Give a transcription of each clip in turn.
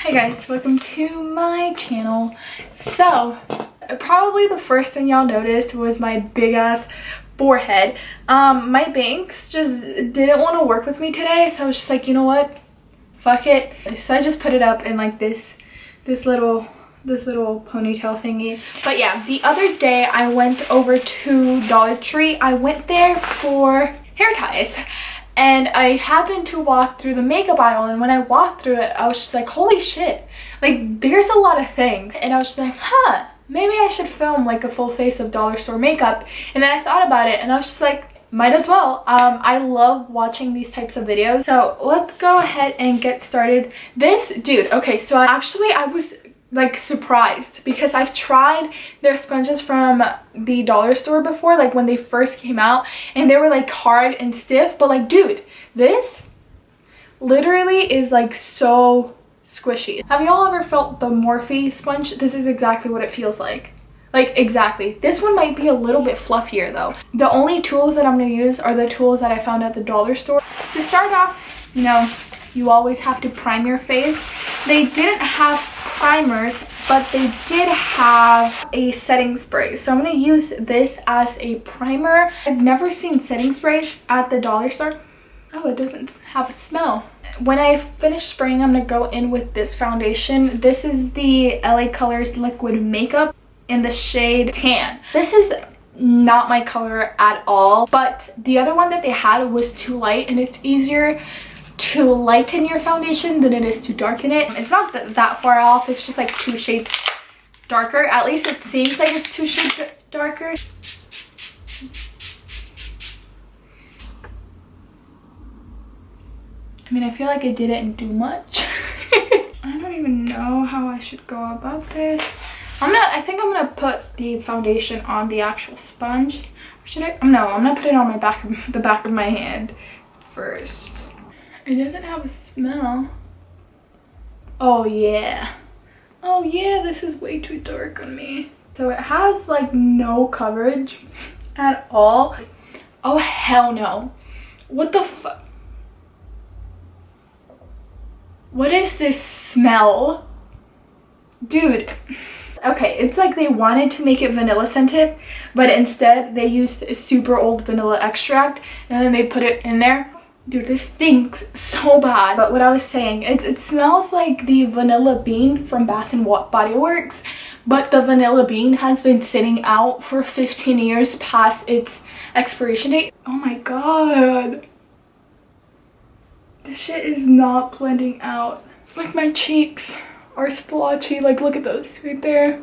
Hi guys, welcome to my channel. So, probably the first thing y'all noticed was my big ass forehead. My bangs just didn't want to work with me today, so I was just like, you know what? Fuck it. So I just put it up in like this little ponytail thingy. But yeah, the other day I went over to Dollar Tree. I went there for hair ties. And I happened to walk through the makeup aisle, and when I walked through it, I was just like, holy shit, like there's a lot of things. And I was just like, huh, maybe I should film like a full face of dollar store makeup. And then I thought about it and I was just like, might as well. I love watching these types of videos. So let's go ahead and get started. This dude, okay, so I was like surprised because I've tried their sponges from the dollar store before, like when they first came out, and they were like hard and stiff, but like dude, this literally is like so squishy. Have y'all ever felt the Morphe sponge? This is exactly what it feels like. Like exactly. This one might be a little bit fluffier though. The only tools that I'm gonna use are the tools that I found at the dollar store. To start off, you know, you always have to prime your face. They didn't have primers, but they did have a setting spray. So I'm going to use this as a primer. I've never seen setting sprays at the dollar store. Oh, it doesn't have a smell. When I finish spraying, I'm going to go in with this foundation. This is the LA Colors Liquid Makeup in the shade Tan. This is not my color at all, but the other one that they had was too light, and it's easier to lighten your foundation than it is to darken it. It's not that far off, it's just like 2 shades darker. At least it seems like it's 2 shades darker. I mean, I feel like it didn't do much. I don't even know how I should go about this. I think I'm gonna put the foundation on the actual sponge. Should I? No, I'm gonna put it on my the back of my hand first. It doesn't have a smell. Oh yeah. Oh yeah, this is way too dark on me. So it has like no coverage at all. Oh hell no. What the fuck? What is this smell? Dude. Okay, it's like they wanted to make it vanilla scented, but instead they used a super old vanilla extract and then they put it in there. Dude, this stinks so bad. But what I was saying, it smells like the vanilla bean from Bath and Body Works, but the vanilla bean has been sitting out for 15 years past its expiration date. Oh my god. This shit is not blending out. Like my cheeks are splotchy. Like look at those right there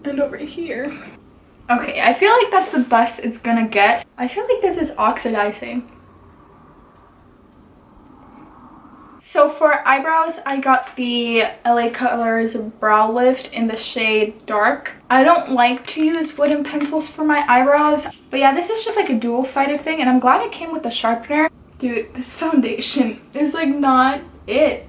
and over here. Okay, I feel like that's the best it's gonna get. I feel like this is oxidizing. So for eyebrows, I got the LA Colors Brow Lift in the shade Dark. I don't like to use wooden pencils for my eyebrows, but yeah, this is just like a dual-sided thing, and I'm glad it came with a sharpener. Dude, this foundation is like not it.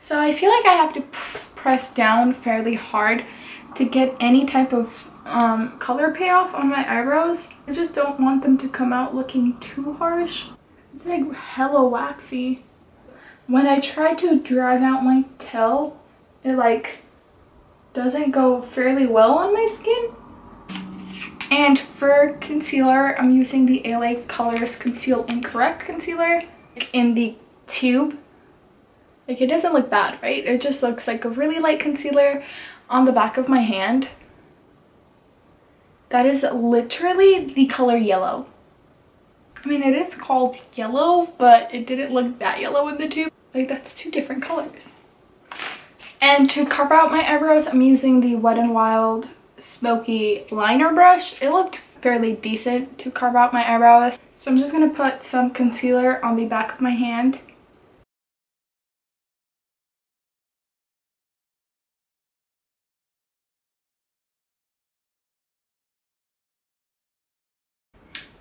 So I feel like I have to press down fairly hard to get any type of color payoff on my eyebrows. I just don't want them to come out looking too harsh. It's like hella waxy. When I try to drag out my tail, it like doesn't go fairly well on my skin. And for concealer, I'm using the LA Colors Conceal Incorrect concealer in the tube. Like it doesn't look bad, right? It just looks like a really light concealer on the back of my hand. That is literally the color yellow. I mean, it is called yellow, but it didn't look that yellow in the tube. Like that's 2 different colors. And to carve out my eyebrows, I'm using the Wet n Wild Smoky Liner Brush. It looked fairly decent to carve out my eyebrows. So I'm just gonna put some concealer on the back of my hand.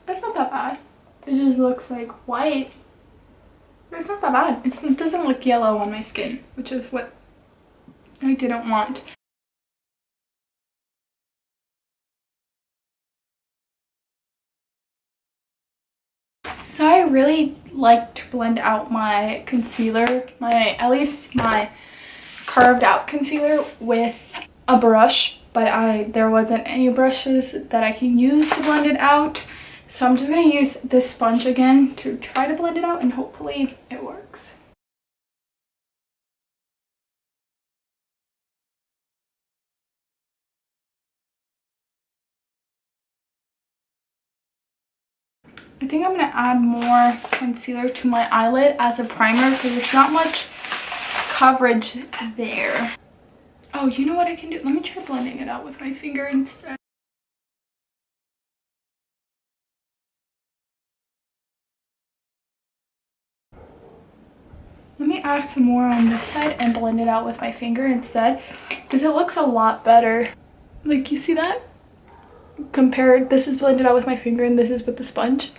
It's not that bad. It just looks like white. But it's not that bad. It doesn't look yellow on my skin, which is what I didn't want. So I really like to blend out my concealer, at least my carved out concealer, with a brush, but there wasn't any brushes that I can use to blend it out. So I'm just going to use this sponge again to try to blend it out, and hopefully it works. I think I'm going to add more concealer to my eyelid as a primer because there's not much coverage there. Oh, you know what I can do? Let me try blending it out with my finger instead. Let me add some more on this side and blend it out with my finger instead, because it looks a lot better. Like, you see that? Compared, this is blended out with my finger and this is with the sponge.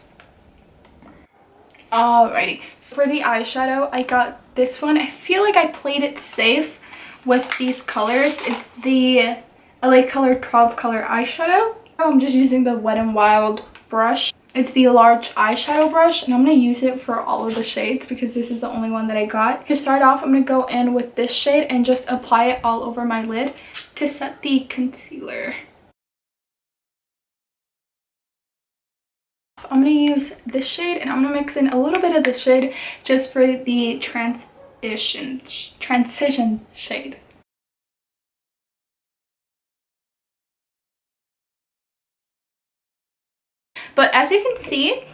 Alrighty, so for the eyeshadow, I got this one. I feel like I played it safe with these colors. It's the LA Color 12 color eyeshadow. I'm just using the Wet n Wild brush. It's the large eyeshadow brush, and I'm going to use it for all of the shades because this is the only one that I got. To start off, I'm going to go in with this shade and just apply it all over my lid to set the concealer. I'm going to use this shade, and I'm going to mix in a little bit of this shade just for the transition shade. But as you can see,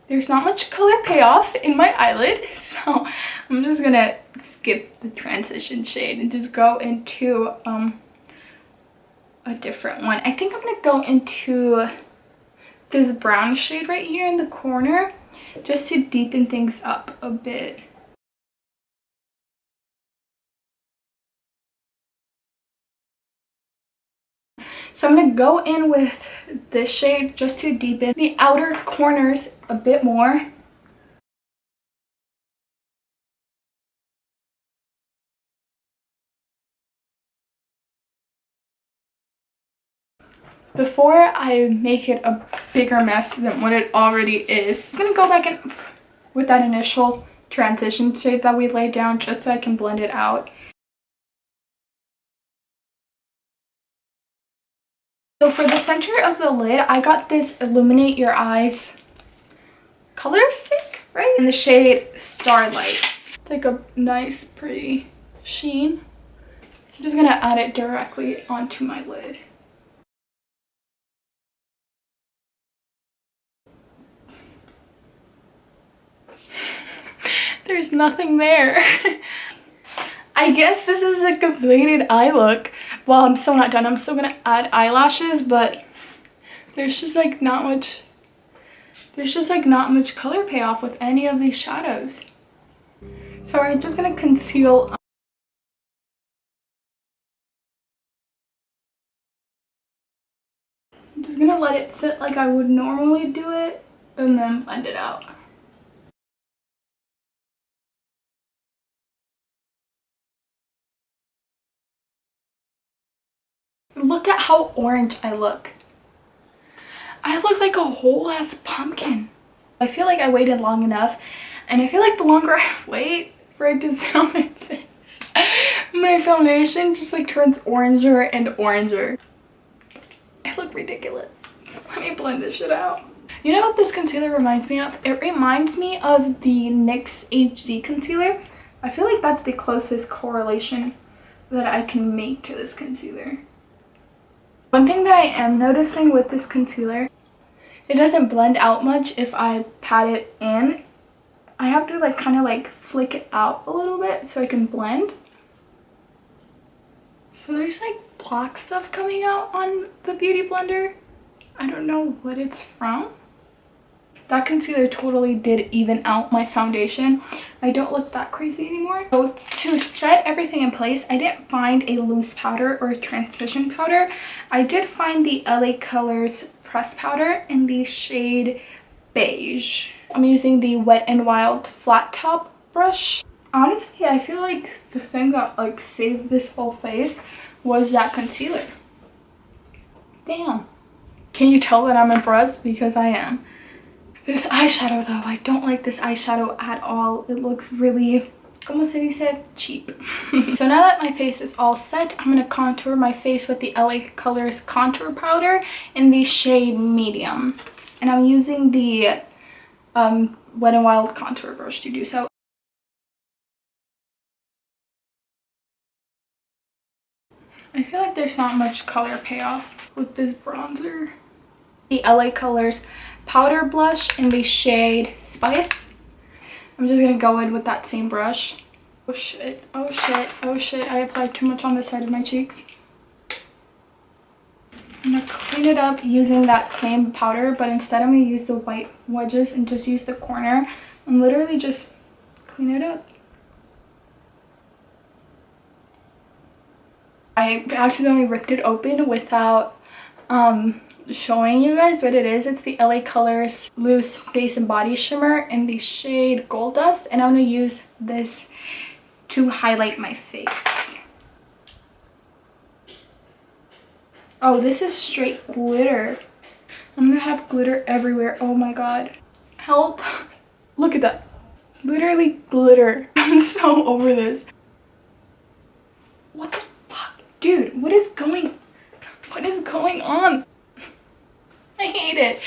there's not much color payoff in my eyelid, so I'm just gonna skip the transition shade and just go into a different one. I think I'm gonna go into this brown shade right here in the corner just to deepen things up a bit. So I'm going to go in with this shade just to deepen the outer corners a bit more. Before I make it a bigger mess than what it already is, I'm going to go back in with that initial transition shade that we laid down just so I can blend it out. So for the center of the lid, I got this Illuminate Your Eyes color stick, right? In the shade Starlight. It's like a nice, pretty sheen. I'm just gonna add it directly onto my lid. There's nothing there. I guess this is a completed eye look. Well, I'm still not done. I'm still gonna add eyelashes, but there's just like not much color payoff with any of these shadows. So we're just gonna conceal. I'm just gonna let it sit like I would normally do it and then blend it out. Look at how orange I look. I look like a whole ass pumpkin. I feel like I waited long enough, and I feel like the longer I wait for it to sit on my face, my foundation just like turns oranger and oranger. I look ridiculous. Let me blend this shit out. You know what this concealer reminds me of? It reminds me of the NYX HZ concealer. I feel like that's the closest correlation that I can make to this concealer. One thing that I am noticing with this concealer, it doesn't blend out much if I pat it in. I have to like kind of like flick it out a little bit so I can blend. So there's like black stuff coming out on the Beauty Blender. I don't know what it's from. That concealer totally did even out my foundation. I don't look that crazy anymore. So to set everything in place, I didn't find a loose powder or a transition powder. I did find the LA Colors press powder in the shade Beige. I'm using the Wet n Wild flat top brush. Honestly, I feel like the thing that like saved this whole face was that concealer. Damn. Can you tell that I'm impressed? Because I am. This eyeshadow though, I don't like this eyeshadow at all. It looks really, como se dice, cheap. So now that my face is all set, I'm gonna contour my face with the LA Colors contour powder in the shade medium. And I'm using the Wet n Wild contour brush to do so. I feel like there's not much color payoff with this bronzer. The LA Colors powder blush in the shade Spice. I'm just gonna go in with that same brush. Oh shit, oh shit, oh shit. I applied too much on the side of my cheeks. I'm gonna clean it up using that same powder, but instead I'm gonna use the white wedges and just use the corner and literally just clean it up. I accidentally ripped it open without showing you guys what it is. It's the LA Colors Loose Face and Body Shimmer in the shade Gold Dust, and I'm going to use this to highlight my face. Oh, this is straight glitter. I'm going to have glitter everywhere. Oh my god. Help. Look at that. Literally glitter. I'm so over this. What the fuck? Dude, what is going on? I hate it.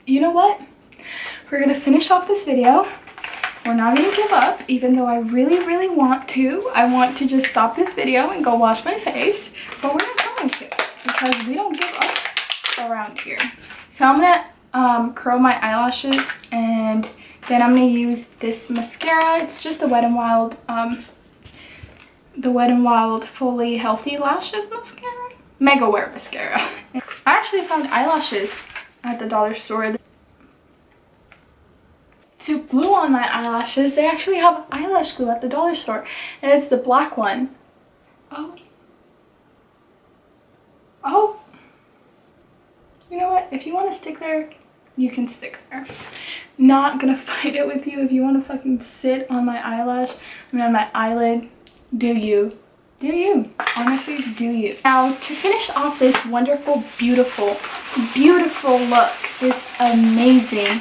You know what? We're gonna finish off this video. We're not gonna give up, even though I really want to. I want to just stop this video and go wash my face, but we're not going to because we don't give up around here. So I'm gonna curl my eyelashes, and then I'm gonna use this mascara. It's just the Wet n Wild Fully Healthy Lashes mascara. Mega Wear mascara. I actually found eyelashes at the dollar store. To glue on my eyelashes, they actually have eyelash glue at the dollar store, and it's the black one. Oh. You know what? If you want to stick there, you can stick there. Not gonna fight it with you. If you want to fucking sit on my eyelash, I mean on my eyelid, do you. Do you. Honestly, do you. Now, to finish off this wonderful, beautiful look, this amazing,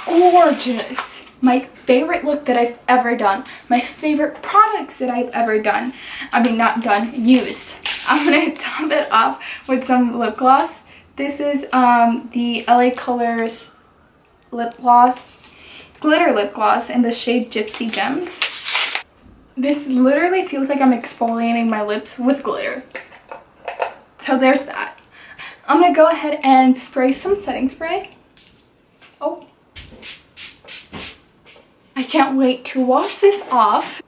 gorgeous, my favorite look that I've ever done, my favorite products that I've ever done, I mean not done, used. I'm gonna top it off with some lip gloss. This is the LA Colors lip gloss, glitter lip gloss in the shade Gypsy Gems. This literally feels like I'm exfoliating my lips with glitter. So there's that. I'm gonna go ahead and spray some setting spray. Oh. I can't wait to wash this off.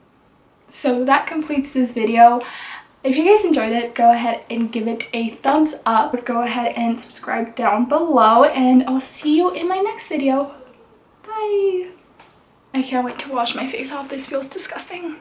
So that completes this video. If you guys enjoyed it, go ahead and give it a thumbs up. Go ahead and subscribe down below, and I'll see you in my next video. Bye. I can't wait to wash my face off. This feels disgusting.